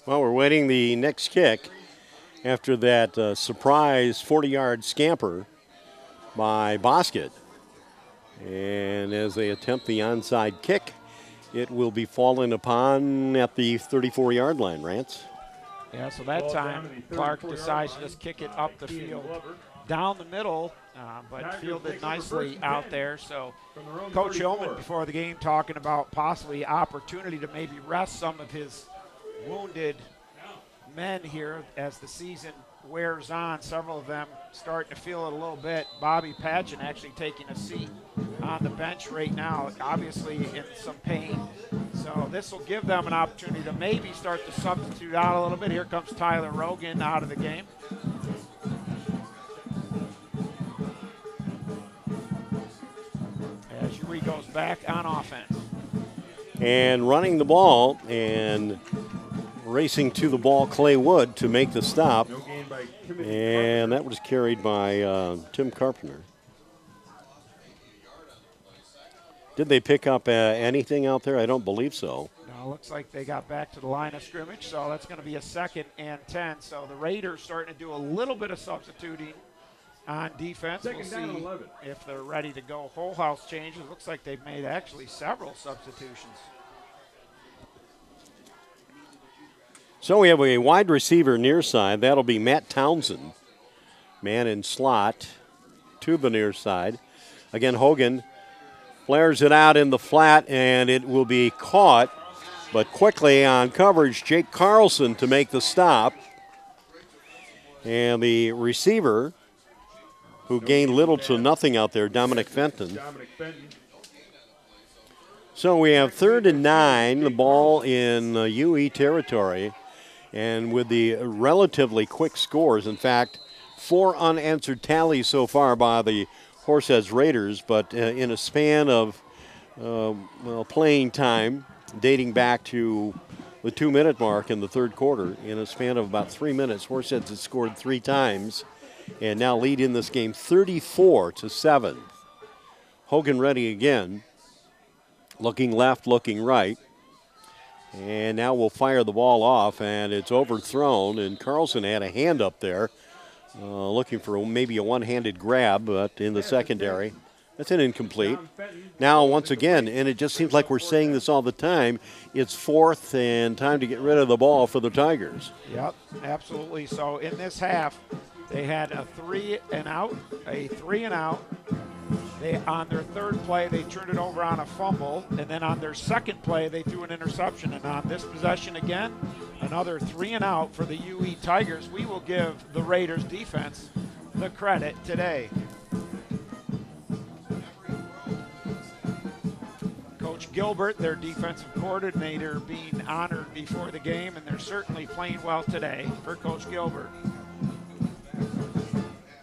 Well, we're waiting the next kick after that surprise 40-yard scamper by Bosket. And as they attempt the onside kick, it will be fallen upon at the 34-yard line, Rance. Yeah, so that time Clark decides to just kick it up the field, down the middle, but fielded nicely out there. So Coach Hillman before the game talking about possibly opportunity to maybe rest some of his wounded men here as the season wears on. Several of them starting to feel it a little bit. Bobby Patchen actually taking a seat on the bench right now, obviously in some pain. So this will give them an opportunity to maybe start to substitute out a little bit. Here comes Tyler Rogan out of the game. As Huey goes back on offense. And running the ball and racing to the ball, Clay Wood to make the stop. And that was carried by Tim Carpenter. Did they pick up anything out there? I don't believe so. No, looks like they got back to the line of scrimmage, so that's going to be a 2nd and 10. So the Raiders starting to do a little bit of substituting on defense. We'll see if they're ready to go. Whole house changes. Looks like they've made actually several substitutions. So we have a wide receiver near side. That'll be Matt Townsend. Man in slot to the near side. Again, Hogan flares it out in the flat, and it will be caught. But quickly on coverage, Jake Carlson to make the stop. And the receiver, who gained little to nothing out there, Dominic Fenton. So we have 3rd and 9, the ball in UE territory. And with the relatively quick scores, in fact, 4 unanswered tallies so far by the Horseheads Raiders, but in a span of playing time dating back to the 2-minute mark in the 3rd quarter, in a span of about 3 minutes, Horseheads has scored 3 times and now lead in this game 34-7. Hogan ready again, looking left, looking right. And now we'll fire the ball off, and it's overthrown, and Carlson had a hand up there, looking for maybe a one-handed grab, but in the secondary. That's an incomplete. Now, once again, and it just seems like we're saying this all the time, it's 4th and time to get rid of the ball for the Tigers. Yep, absolutely. So in this half, they had a 3 and out. On their 3rd play, they turned it over on a fumble, and then on their 2nd play, they threw an interception. And on this possession again, another 3 and out for the UE Tigers. We will give the Raiders defense the credit today. Coach Gilbert, their defensive coordinator, being honored before the game, and they're certainly playing well today for Coach Gilbert.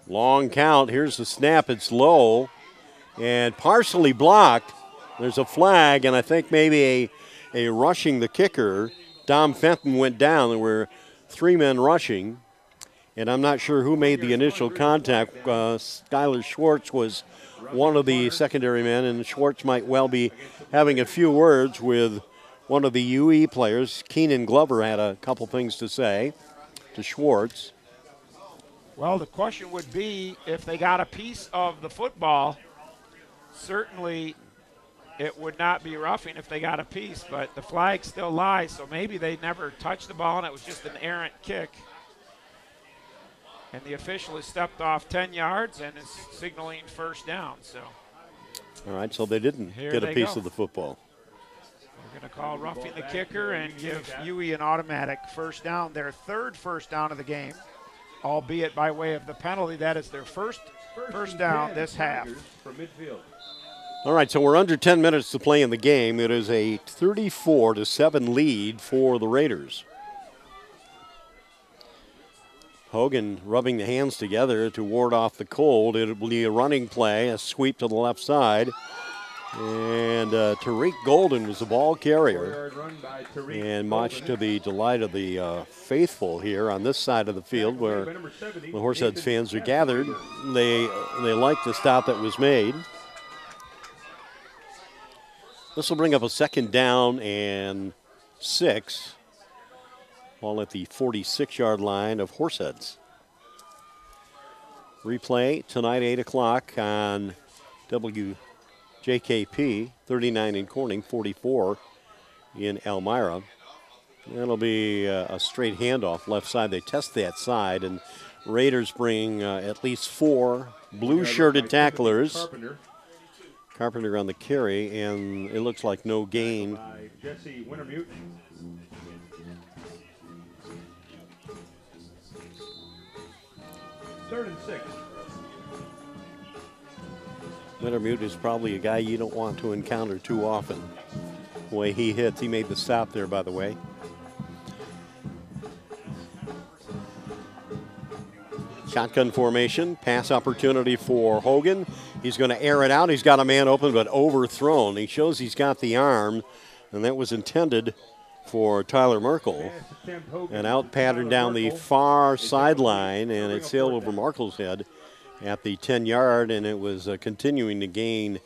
Long count. Here's the snap. It's low and partially blocked. There's a flag, and I think maybe a rushing the kicker. Dom Fenton went down. There were 3 men rushing, and I'm not sure who made the initial contact. Skylar Schwartz was one of the secondary men, and Schwartz might well be having a few words with one of the UE players. Keenan Glover had a couple things to say to Schwartz. Well, the question would be if they got a piece of the football. Certainly it would not be roughing if they got a piece, but the flag still lies, so maybe they never touched the ball and it was just an errant kick. And the official has stepped off 10 yards and is signaling 1st down. So, all right, so they didn't get a piece of the football. They're going to call roughing the kicker and give UE an automatic 1st down, their 3rd 1st down of the game, albeit by way of the penalty. That is their first down this half. All right, so we're under 10 minutes to play in the game. It is a 34-7 lead for the Raiders. Hogan rubbing the hands together to ward off the cold. It will be a running play, a sweep to the left side. And Tariq Golden was the ball carrier. And much to the delight of the faithful here on this side of the field where the Horseheads fans are gathered, they like the stop that was made. This will bring up a 2nd down and 6. Ball at the 46-yard line of Horseheads. Replay tonight, 8 o'clock on WJKP, 39 in Corning, 44 in Elmira. That'll be a straight handoff left side. They test that side, and Raiders bring at least 4 blue-shirted tacklers. Carpenter on the carry, and it looks like no gain. Jesse Wintermute. Third and 6. Wintermute is probably a guy you don't want to encounter too often. The way he hits, he made the stop there, by the way. Shotgun formation, pass opportunity for Hogan. He's going to air it out. He's got a man open, but overthrown. He shows he's got the arm, and that was intended for Tyler Merkel. And out patterned down the far sideline, and it sailed over Merkel's head at the 10-yard, and it was continuing to gain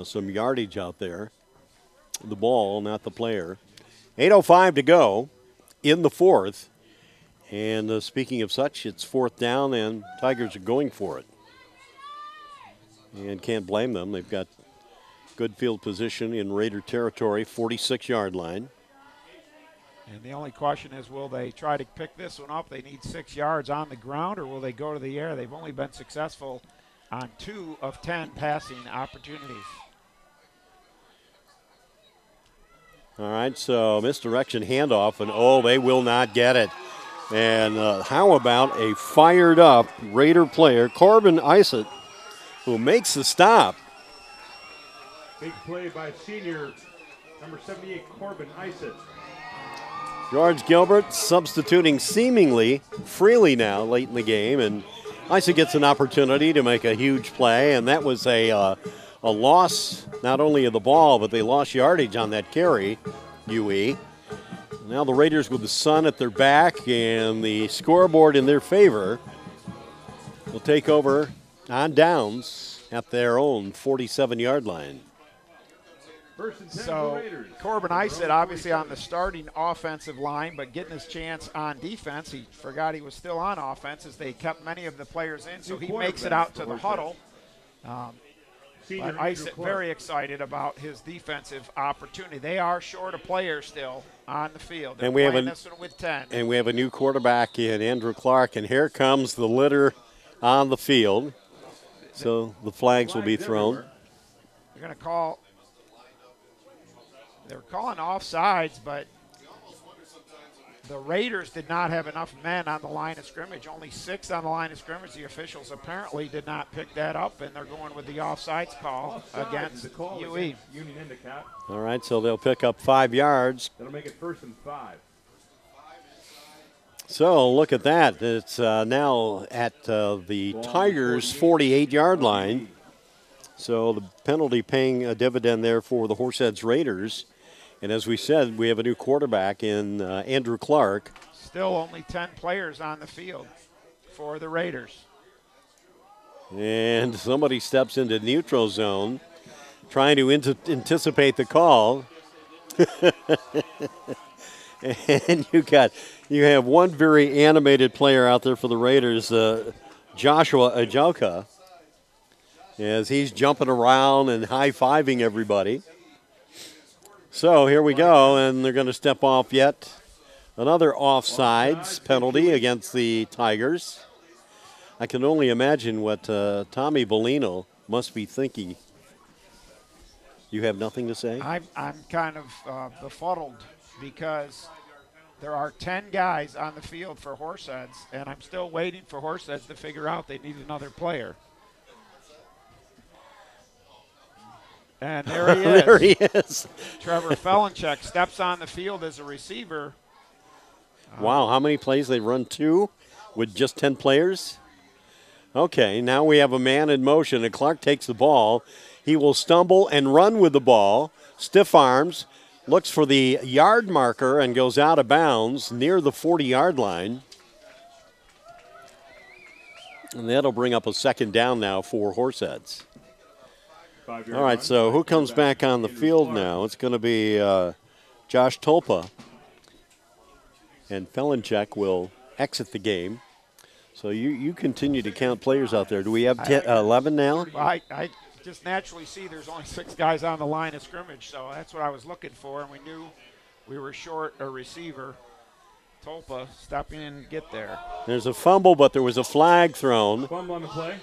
some yardage out there. The ball, not the player. 8:05 to go in the fourth. And speaking of such, it's fourth down, and Tigers are going for it. And can't blame them. They've got good field position in Raider territory, 46-yard line. And the only question is, will they try to pick this one up? They need 6 yards on the ground, or will they go to the air? They've only been successful on 2 of 10 passing opportunities. All right, so misdirection handoff, and they will not get it. And how about a fired-up Raider player, Corbin Isett, who makes the stop. Big play by senior number 78, Corbin Isett. George Gilbert substituting seemingly freely now late in the game, and Isett gets an opportunity to make a huge play, and that was a loss not only of the ball, but they lost yardage on that carry, UE. Now the Raiders with the sun at their back and the scoreboard in their favor will take over on downs at their own 47-yard line. So Corbin Isett obviously on the starting offensive line, but getting his chance on defense. He forgot he was still on offense as they kept many of the players in, so he makes it out to the huddle. But Isett very excited about his defensive opportunity. They are short of players still on the field. They're and we have this one with 10. And we have a new quarterback in Andrew Clark, and here comes the litter on the field. So the flags will be thrown. They're going to call. They're calling offsides, but the Raiders did not have enough men on the line of scrimmage. Only 6 on the line of scrimmage. The officials apparently did not pick that up, and they're going with the offsides call against UE. Endicott. All right, so they'll pick up 5 yards. That'll make it first and 5. So look at that. It's now at the Tigers' 48-yard line. So the penalty paying a dividend there for the Horseheads Raiders. And as we said, we have a new quarterback in Andrew Clark. Still only 10 players on the field for the Raiders. And somebody steps into neutral zone, trying to anticipate the call. And you have one very animated player out there for the Raiders, Joshua Ajoka, as he's jumping around and high-fiving everybody. So here we go, and they're going to step off yet another offsides penalty against the Tigers. I can only imagine what Tommy Bellino must be thinking. You have nothing to say? I'm kind of befuddled because there are 10 guys on the field for Horseheads, and I'm still waiting for Horseheads to figure out they need another player. And there he is. There he is. Trevor Felinchek steps on the field as a receiver. Wow, how many plays? They run 2 with just 10 players? Okay, now we have a man in motion, and Clark takes the ball. He will stumble and run with the ball, stiff arms, looks for the yard marker, and goes out of bounds near the 40-yard line. And that'll bring up a second down now for Horseheads. All right, so who comes back on the field now? It's going to be Josh Tolpa. And Felinchek will exit the game. So you continue to count players out there. Do we have 11 now? Well, I just naturally see there's only 6 guys on the line of scrimmage, so that's what I was looking for, and we knew we were short a receiver. Tolpa stepping in and get there. There's a fumble, but there was a flag thrown. Fumble on the play.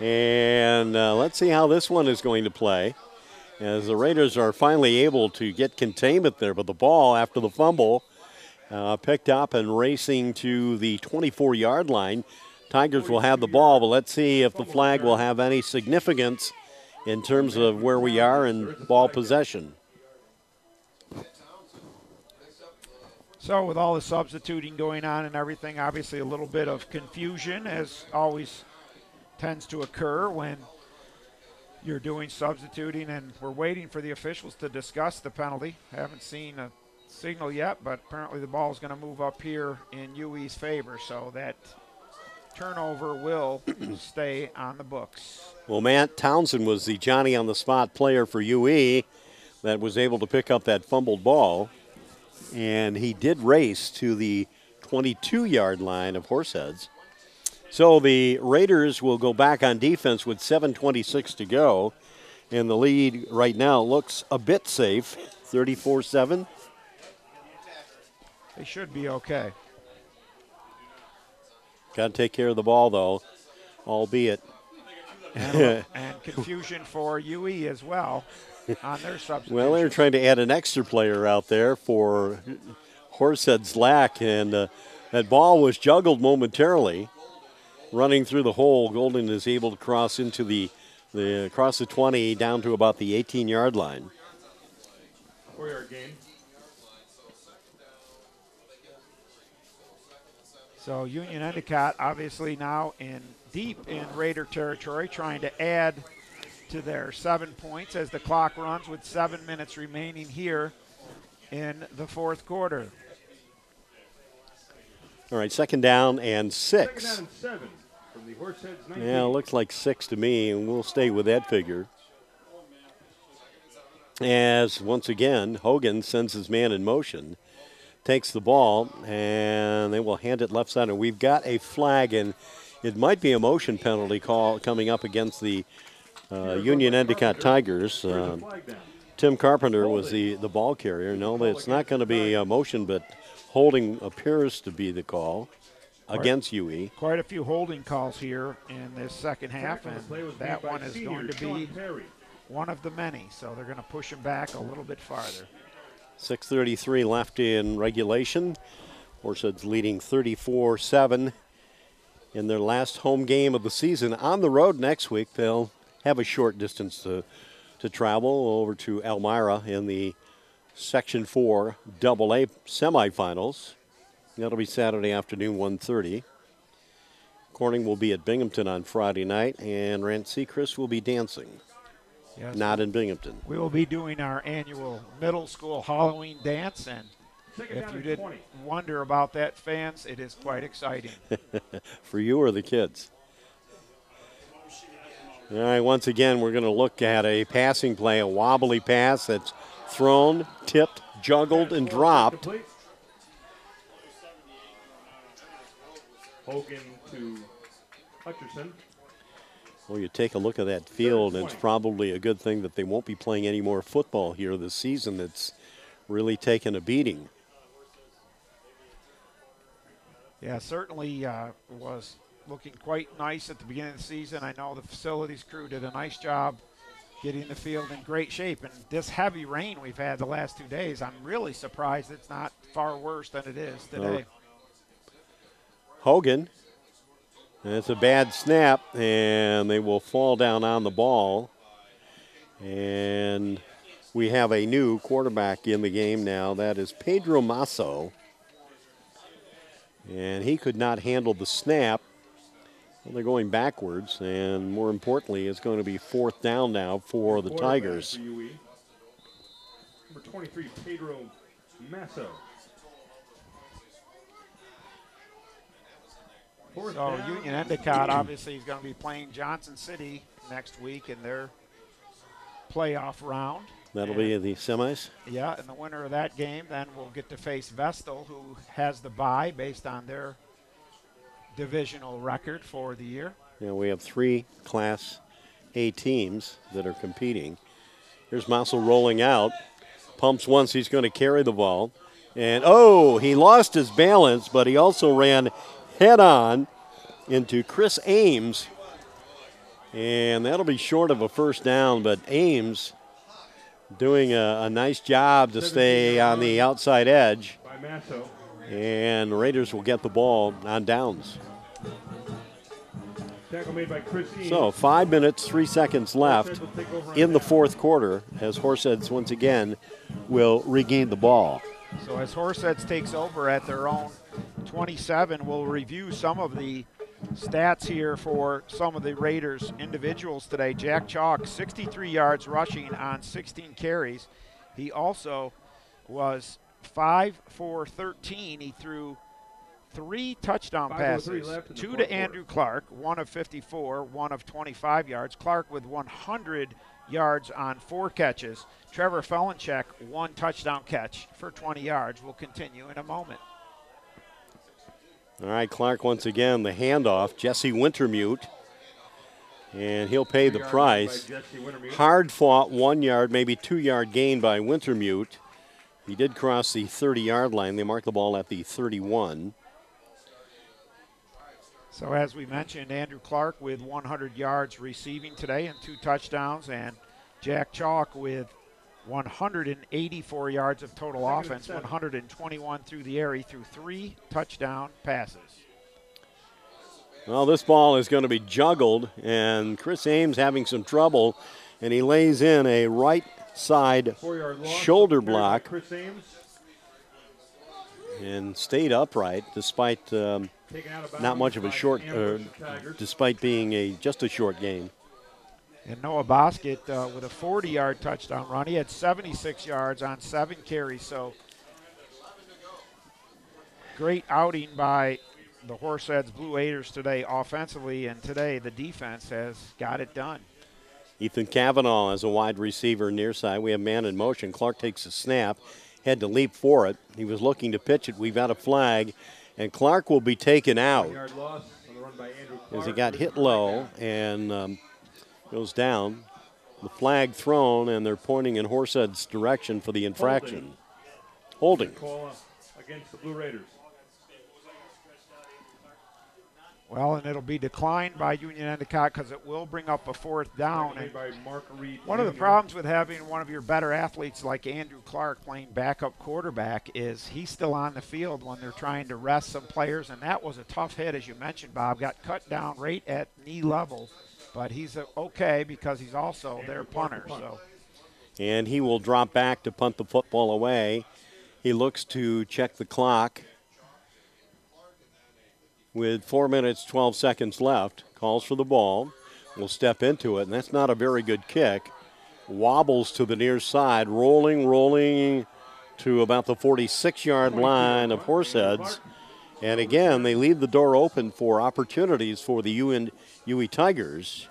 And let's see how this one is going to play, as the Raiders are finally able to get containment there. But the ball, after the fumble, picked up and racing to the 24-yard line. Tigers will have the ball, but let's see if the flag will have any significance in terms of where we are in ball possession. So with all the substituting going on and everything, obviously a little bit of confusion, as always tends to occur when you're doing substituting, and we're waiting for the officials to discuss the penalty. Haven't seen a signal yet, but apparently the ball is going to move up here in UE's favor, so that turnover will stay on the books. Well, Matt Townsend was the Johnny-on-the-spot player for UE that was able to pick up that fumbled ball, and he did race to the 22-yard line of Horseheads. So the Raiders will go back on defense with 7:26 to go, and the lead right now looks a bit safe, 34-7. They should be okay. Got to take care of the ball, though, albeit. And confusion for UE as well on their substitution. Well, they're trying to add an extra player out there for Horseheads lack, and that ball was juggled momentarily. Running through the hole, Golden is able to cross into the across the 20 down to about the 18-yard line. 4-yard gain. So Union Endicott obviously now deep in Raider territory, trying to add to their 7 points as the clock runs with 7 minutes remaining here in the fourth quarter. All right, second down and 6. Second down and 7 from the Horseheads 19. Yeah, it looks like 6 to me, and we'll stay with that figure. As, once again, Hogan sends his man in motion, takes the ball, and they will hand it left side. And we've got a flag, and it might be a motion penalty call coming up against the Union Endicott Tigers. Tim Carpenter was the ball carrier. No, it's not going to be a motion, but holding appears to be the call against UE. Quite a few holding calls here in this second half, and that one is going to be one of the many. So they're going to push him back a little bit farther. 6:33 left in regulation. Horseheads leading 34-7 in their last home game of the season. On the road next week, they'll have a short distance to travel over to Elmira in the Section 4 AA semifinals. That'll be Saturday afternoon, 1:30. Corning will be at Binghamton on Friday night, and Rand Seacrest will be dancing. Yes, not in Binghamton. We will be doing our annual middle school Halloween dance, and if you didn't wonder about that, fans, it is quite exciting. For you or the kids? All right, once again, we're going to look at a passing play, a wobbly pass that's thrown, tipped, juggled, and dropped. Hogan to Hutcherson. Well, you take a look at that field, and it's probably a good thing that they won't be playing any more football here this season. It's really taken a beating. Yeah, certainly was looking quite nice at the beginning of the season. I know the facilities crew did a nice job getting the field in great shape. And this heavy rain we've had the last 2 days, I'm really surprised it's not far worse than it is today. Hogan. And it's a bad snap, and they will fall down on the ball. And we have a new quarterback in the game now. That is Pedro Masso. And he could not handle the snap. Well, they're going backwards, and more importantly, it's going to be fourth down now for the Tigers. For UE. Number 23, Pedro Masso. So Union Endicott obviously is going to be playing Johnson City next week in their playoff round. That'll be the semis. Yeah, and the winner of that game then will get to face Vestal, who has the bye based on their divisional record for the year. Yeah, we have 3 Class A teams that are competing. Here's Mossel rolling out. Pumps once, he's going to carry the ball. And, oh, he lost his balance, but he also ran head-on into Chris Ames. And that'll be short of a first down, but Ames doing a nice job to stay on the outside edge. And the Raiders will get the ball on downs. Tackle made by Chris Ames. So 5 minutes, 3 seconds left in the fourth quarter as Horseheads once again will regain the ball. So as Horseheads takes over at their own 27, we'll review some of the stats here for some of the Raiders individuals today. Jack Chalk, 63 yards rushing on 16 carries. He also was 5 for 13. He threw 3 touchdown passes, 2 to Andrew Clark, 1 of 54, 1 of 25 yards. Clark with 100 yards on 4 catches. Trevor Felenchek, 1 touchdown catch for 20 yards. Will continue in a moment. All right, Clark once again, the handoff, Jesse Wintermute, and he'll pay the price. Hard fought 1 yard, maybe 2 yard gain by Wintermute. He did cross the 30-yard line. They marked the ball at the 31. So as we mentioned, Andrew Clark with 100 yards receiving today and 2 touchdowns, and Jack Chalk with 184 yards of total offense, 121 through the air. He threw 3 touchdown passes. Well, this ball is going to be juggled, and Chris Ames having some trouble, and he lays in a right side shoulder block and stayed upright despite not much of a short, despite being just a short game. And Noah Bosket with a 40-yard touchdown run. He had 76 yards on 7 carries. So great outing by the Horseheads Blue Raiders today offensively, and today the defense has got it done. Ethan Cavanaugh as a wide receiver near side. We have man in motion. Clark takes a snap, had to leap for it. He was looking to pitch it. We've got a flag, and Clark will be taken out as he got hit low and goes down. The flag thrown, and they're pointing in Horsehead's direction for the infraction. Holding. Call against the Blue Raiders. Well, and it'll be declined by Union Endicott because it will bring up a 4th down. And one of the problems with having one of your better athletes like Andrew Clark playing backup quarterback is he's still on the field when they're trying to rest some players, and that was a tough hit, as you mentioned, Bob. Got cut down right at knee level, but he's okay because he's also their punter. So, and he will drop back to punt the football away. He looks to check the clock. With 4 minutes, 12 seconds left, calls for the ball, will step into it, and that's not a very good kick. Wobbles to the near side, rolling to about the 46-yard line of Horseheads. And again, they leave the door open for opportunities for the UE Tigers.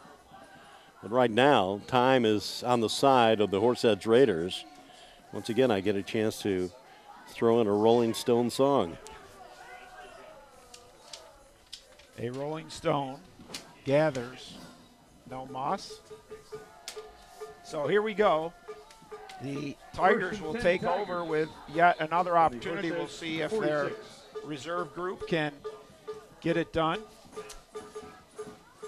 But right now, time is on the side of the Horseheads Raiders. Once again, I get a chance to throw in a Rolling Stone song. A Rolling Stone gathers no moss. So here we go. The Tigers will take over with yet another opportunity. We'll see if their reserve group can get it done.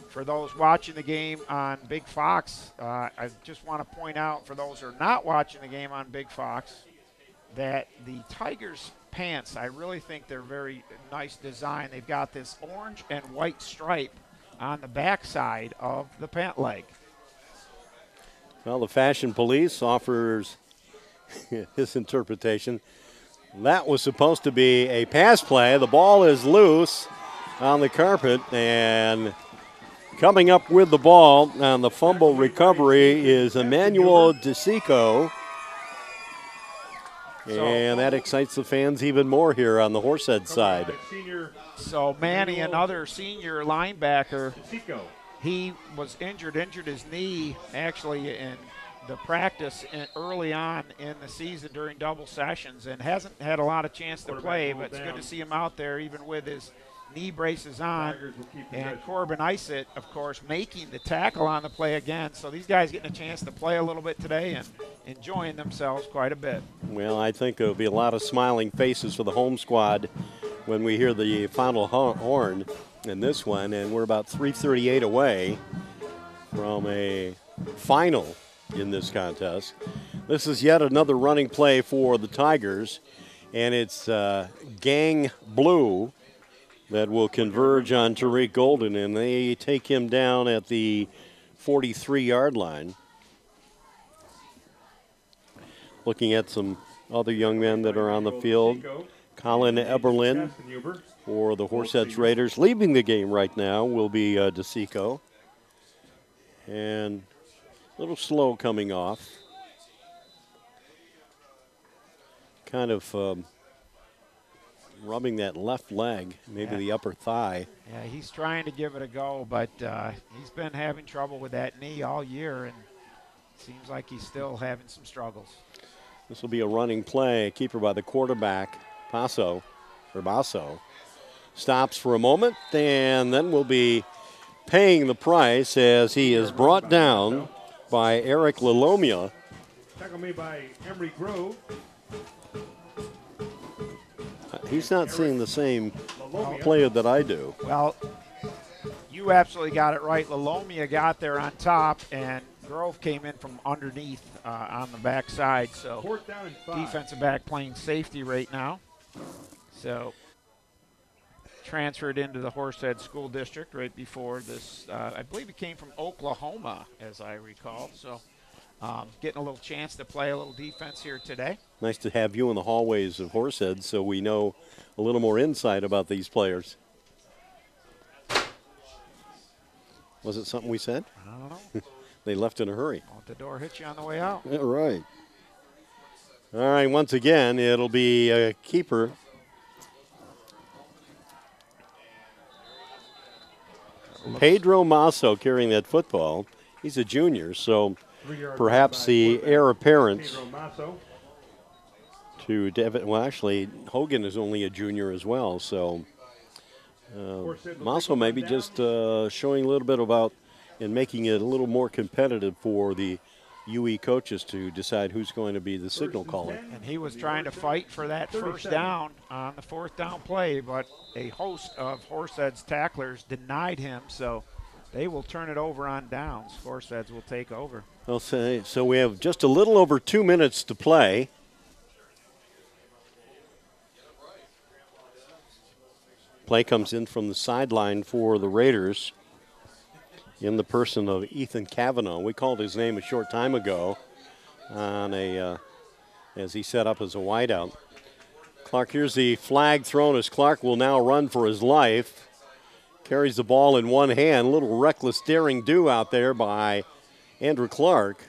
For those watching the game on Big Fox, I just want to point out for those who are not watching the game on Big Fox that the Tigers pants, I really think they're very nice design. They've got this orange and white stripe on the backside of the pant leg. Well, the Fashion Police offers his interpretation. That was supposed to be a pass play. The ball is loose on the carpet, and coming up with the ball on the fumble recovery is Emmanuel DeSico. And that excites the fans even more here on the Horsehead side. So Manny, another senior linebacker, he was injured his knee actually in the practice early on in the season during double sessions and hasn't had a lot of chance to play, but it's good to see him out there even with his knee braces on. And Corbin Isett, of course, making the tackle on the play again. So these guys getting a chance to play a little bit today and enjoying themselves quite a bit. Well, I think there'll be a lot of smiling faces for the home squad when we hear the final horn in this one. And we're about 3:38 away from a final in this contest. This is yet another running play for the Tigers, and it's Gang Blue that will converge on Tariq Golden, and they take him down at the 43-yard line. Looking at some other young men that are on the field. Colin Eberlin for the Horseheads Raiders. Leaving the game right now will be DeSico. And a little slow coming off. Kind of rubbing that left leg, maybe the upper thigh. Yeah, he's trying to give it a go, but he's been having trouble with that knee all year, and it seems like he's still having some struggles. This will be a running play. Keeper by the quarterback, Basso. Stops for a moment, and then will be paying the price as he is brought down by Eric Lalomia. Tackle made by Emery Grove. He's not seeing the same play that I do. Well, you absolutely got it right. Lalomia got there on top, and Grove came in from underneath on the backside. So defensive back playing safety right now. So transferred into the Horseheads School District right before this. I believe he came from Oklahoma, as I recall. So getting a little chance to play a little defense here today. Nice to have you in the hallways of Horseheads so we know a little more insight about these players. Was it something we said? I don't know. They left in a hurry. Won't the door hit you on the way out? Yeah, right. All right, once again, it'll be a keeper. Pedro Masso carrying that football. He's a junior, so perhaps the heir apparent to Devin. Well, actually, Hogan is only a junior as well, so Masso maybe just showing a little bit about and making it a little more competitive for the UE coaches to decide who's going to be the signal caller. And he was trying to fight for that first down on the fourth down play, but a host of Horseheads tacklers denied him, so they will turn it over on downs. Horseheads will take over. I'll say, so we have just a little over 2 minutes to play. Play comes in from the sideline for the Raiders in the person of Ethan Cavanaugh. We called his name a short time ago on as he set up as a wideout. Clark, here's the flag thrown as Clark will now run for his life. Carries the ball in one hand. A little reckless daring do out there by Andrew Clark.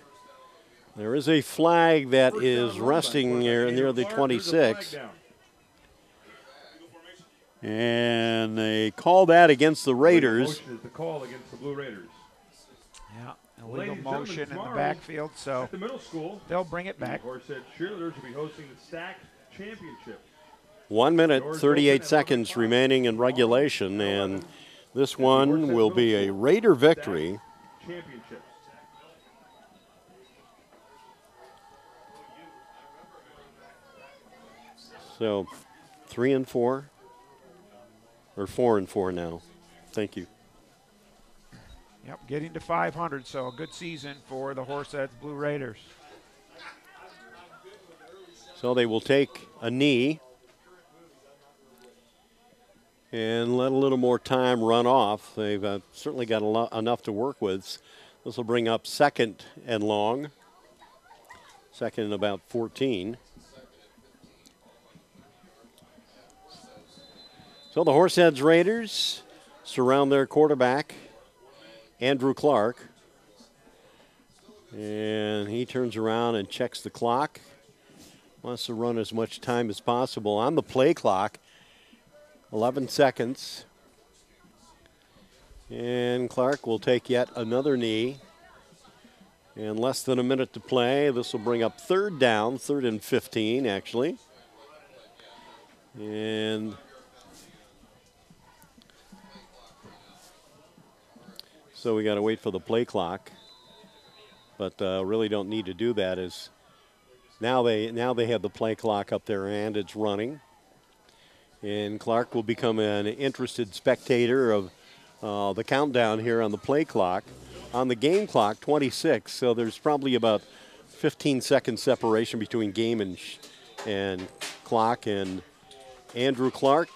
There is a flag that is resting near the 26. And they call that against the Raiders. Motion is the call against the Blue Raiders. Yeah, illegal motion in the backfield, so at the middle school, they'll bring it back. The Horsehead Cheerleaders will be hosting the Stack Championship. 1 minute, 38 seconds remaining in regulation, and this one will be a Raider victory. Championship. So 3-4. Or 4-4 now. Thank you. Yep, getting to 500, so a good season for the Horseheads Blue Raiders. So they will take a knee and let a little more time run off. They've certainly got enough to work with. This will bring up second and long. Second and about 14. So the Horseheads Raiders surround their quarterback, Andrew Clark. And he turns around and checks the clock. Wants to run as much time as possible on the play clock. 11 seconds. And Clark will take yet another knee. And less than a minute to play. This will bring up third down, 3rd and 15 actually. And so we got to wait for the play clock. But really don't need to do that, as now they have the play clock up there and it's running. And Clark will become an interested spectator of the countdown here on the play clock. On the game clock, 26, so there's probably about 15-second separation between game and clock. And Andrew Clark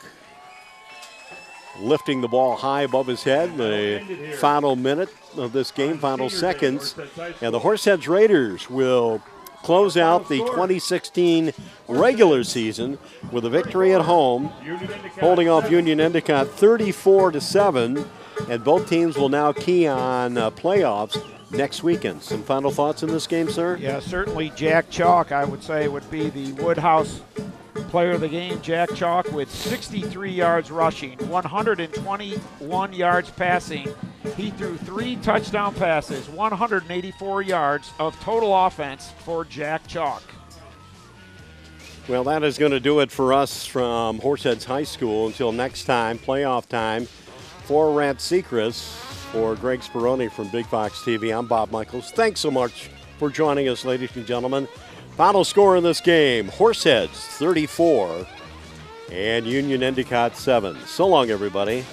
lifting the ball high above his head, the final minute of this game, final seconds. And the Horseheads Raiders will close out the 2016 regular season with a victory at home, holding off Union Endicott 34-7. And both teams will now key on playoffs next weekend. Some final thoughts in this game, sir? Yeah, certainly Jack Chalk, I would say, would be the Woodhouse player of the game. Jack Chalk with 63 yards rushing, 121 yards passing. He threw 3 touchdown passes, 184 yards of total offense for Jack Chalk. Well, that is going to do it for us from Horseheads High School. Until next time, playoff time. For Rant Secrets, for Greg Speroni from Big Fox TV, I'm Bob Michaels. Thanks so much for joining us, ladies and gentlemen. Final score in this game, Horseheads 34 and Union Endicott 7. So long, everybody.